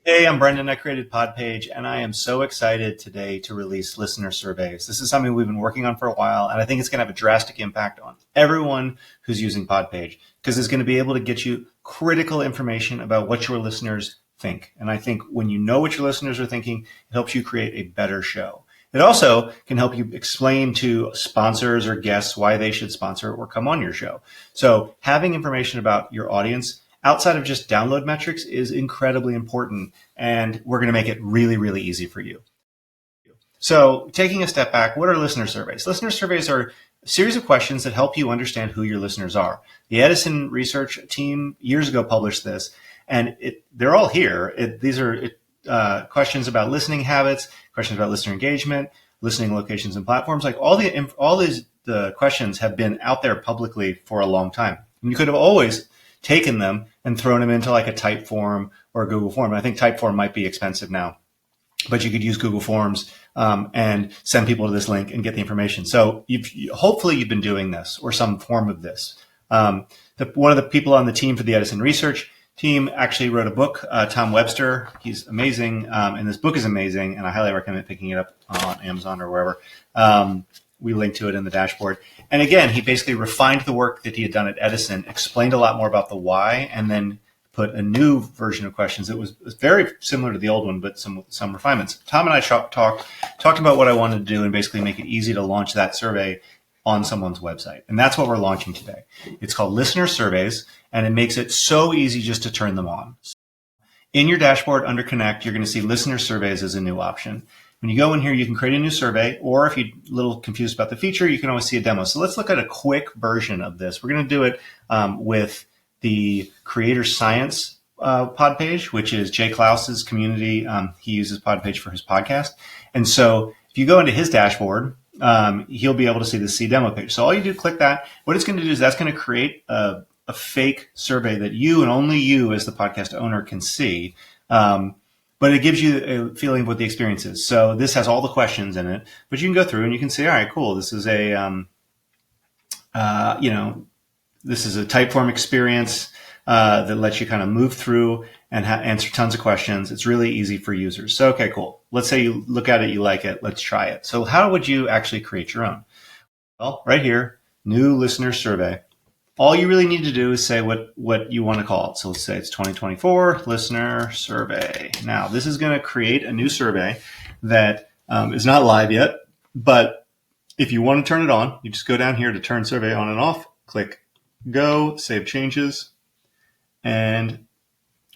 Hey, I'm Brenden. I created Podpage, and I am so excited today to release listener surveys. This is something we've been working on for a while, and I think it's going to have a drastic impact on everyone who's using Podpage because it's going to be able to get you critical information about what your listeners think. And I think when you know what your listeners are thinking, it helps you create a better show. It also can help you explain to sponsors or guests why they should sponsor or come on your show. So having information about your audience outside of just download metrics is incredibly important, and we're going to make it really, really easy for you. So taking a step back, what are listener surveys? Listener surveys are a series of questions that help you understand who your listeners are. The Edison research team years ago published this, and they're all here. These are questions about listening habits, questions about listener engagement, listening locations and platforms. Like all the questions have been out there publicly for a long time. And you could have always taken them and thrown them into like a Typeform or a Google Form. I think Typeform might be expensive now, but you could use Google Forms and send people to this link and get the information. So hopefully you've been doing this or some form of this. One of the people on the team for the Edison research team actually wrote a book, Tom Webster. He's amazing, and this book is amazing, and I highly recommend picking it up on Amazon or wherever. We link to it in the dashboard. And again, he basically refined the work that he had done at Edison, explained a lot more about the why, and then put a new version of questions that was very similar to the old one, but some refinements. Tom and I talked about what I wanted to do and basically make it easy to launch that survey on someone's website. And that's what we're launching today. It's called Listener Surveys, and it makes it so easy just to turn them on. In your dashboard under Connect, you're going to see Listener Surveys as a new option. When you go in here, you can create a new survey, or if you're a little confused about the feature, you can always see a demo. So let's look at a quick version of this. We're going to do it with the Creator Science Podpage, which is Jay Klaus's community. He uses Podpage for his podcast. And so if you go into his dashboard, he'll be able to see the See Demo page. So all you do, click that. What it's going to do is that's going to create a fake survey that you and only you as the podcast owner can see. But it gives you a feeling of what the experience is. So this has all the questions in it, but you can go through and you can say, all right, cool. This is this is a Typeform experience that lets you kind of move through and answer tons of questions. It's really easy for users. So, okay, cool. Let's say you look at it, you like it. Let's try it. So how would you actually create your own? Well, right here, new listener survey. All you really need to do is say what you want to call it. So let's say it's 2024 listener survey. Now, this is going to create a new survey that is not live yet, but if you want to turn it on, you just go down here to turn survey on and off, click go, save changes, and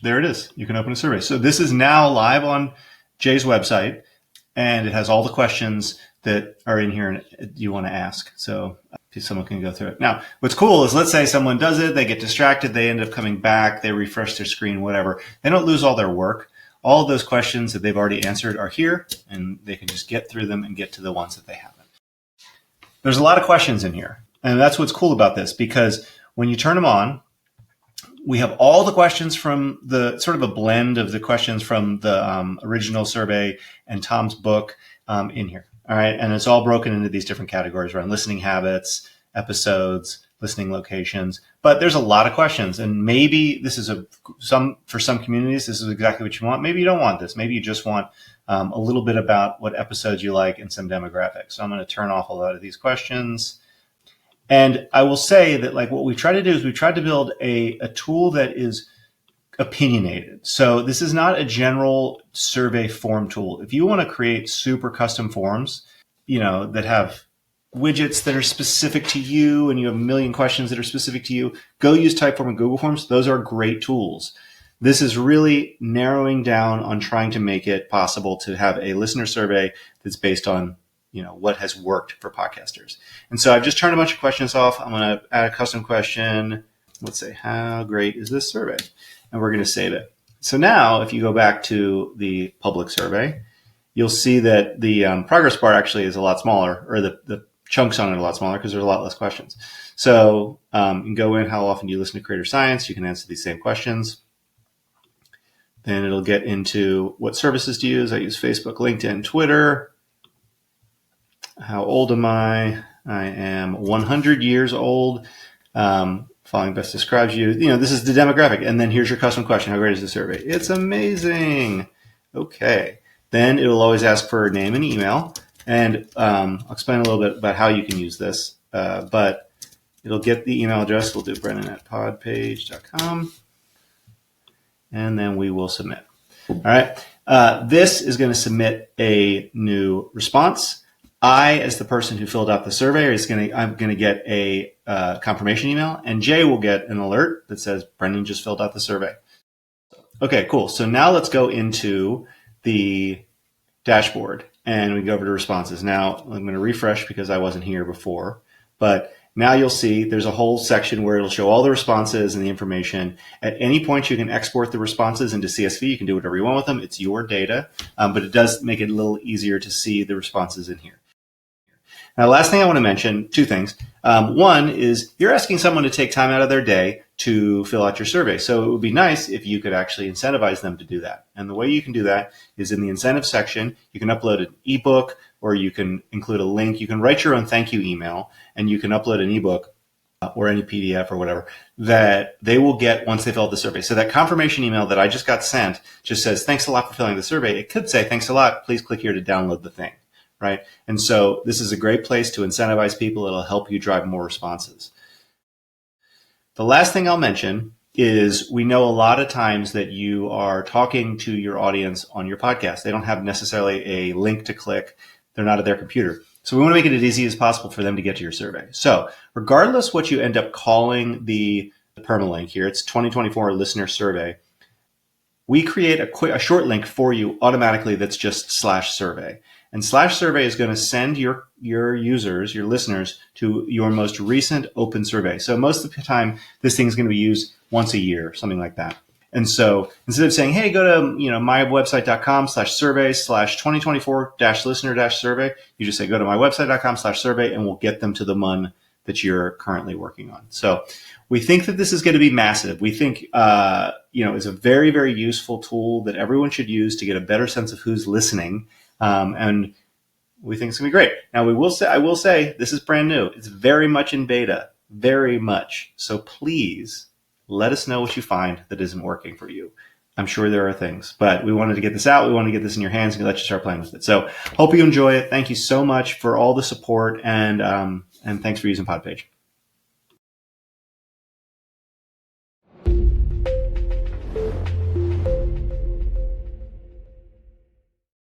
there it is. You can open a survey. So this is now live on Jay's website, and it has all the questions that are in here and you want to ask. So someone can go through it. Now, what's cool is let's say someone does it, they get distracted, they end up coming back, they refresh their screen, whatever. They don't lose all their work. All of those questions that they've already answered are here, and they can just get through them and get to the ones that they haven't. There's a lot of questions in here, and that's what's cool about this, because when you turn them on, we have all the questions from the sort of a blend of the questions from the original survey and Tom's book in here. All right. And it's all broken into these different categories around listening habits, episodes, listening locations. But there's a lot of questions. And maybe this is for some communities, this is exactly what you want. Maybe you don't want this. Maybe you just want a little bit about what episodes you like and some demographics. So I'm going to turn off a lot of these questions. And I will say that like what we try to do is we tried to build a tool that is opinionated. So this is not a general survey form tool. If you want to create super custom forms, that have widgets that are specific to you and you have a million questions that are specific to you, go use Typeform and Google Forms. Those are great tools. This is really narrowing down on trying to make it possible to have a listener survey that's based on what has worked for podcasters. And so I've just turned a bunch of questions off. I'm going to add a custom question. Let's say, how great is this survey? And we're going to save it. So now if you go back to the public survey, you'll see that the progress bar actually is a lot smaller, or the chunks on it are a lot smaller because there's a lot less questions. So you can go in, how often do you listen to Creator Science? You can answer these same questions. Then it'll get into what services do you use? I use Facebook, LinkedIn, Twitter. How old am I? I am 100 years old. following best describes you. This is the demographic. And then here's your custom question. How great is the survey? It's amazing. Okay. Then it'll always ask for a name and email. And I'll explain a little bit about how you can use this. But it'll get the email address. We'll do Brenden@podpage.com. And then we will submit. All right. This is going to submit a new response. I, as the person who filled out the survey, I'm going to get a confirmation email, and Jay will get an alert that says Brenden just filled out the survey. Okay, cool. So now let's go into the dashboard, and we go over to responses. Now I'm going to refresh because I wasn't here before, but now you'll see there's a whole section where it'll show all the responses and the information. At any point, you can export the responses into CSV. You can do whatever you want with them. It's your data, but it does make it a little easier to see the responses in here. Now, last thing I want to mention, two things. One is you're asking someone to take time out of their day to fill out your survey. So it would be nice if you could actually incentivize them to do that. And the way you can do that is in the incentive section. You can upload an ebook, or you can include a link. You can write your own thank you email, and you can upload an ebook or any PDF or whatever that they will get once they fill out the survey. So that confirmation email that I just got sent just says, thanks a lot for filling the survey. It could say, thanks a lot. Please click here to download the thing. Right? And so this is a great place to incentivize people. It'll help you drive more responses. The last thing I'll mention is we know a lot of times that you are talking to your audience on your podcast. They don't have necessarily a link to click. They're not at their computer. So we want to make it as easy as possible for them to get to your survey. So regardless what you end up calling the permalink here, it's 2024 listener survey. We create a short link for you automatically that's just /survey. And /survey is going to send your users, your listeners, to your most recent open survey. So most of the time, this thing is going to be used once a year, something like that. And so instead of saying, hey, go to mywebsite.com/survey/2024-listener-survey, you just say, go to mywebsite.com/survey, and we'll get them to the one that you're currently working on. So we think that this is going to be massive. We think, it's a very, very useful tool that everyone should use to get a better sense of who's listening. And we think it's going to be great. Now, I will say, this is brand new. It's very much in beta, very much. So please let us know what you find that isn't working for you. I'm sure there are things, but we wanted to get this out. We want to get this in your hands and let you start playing with it. So hope you enjoy it. Thank you so much for all the support, and thanks for using Podpage.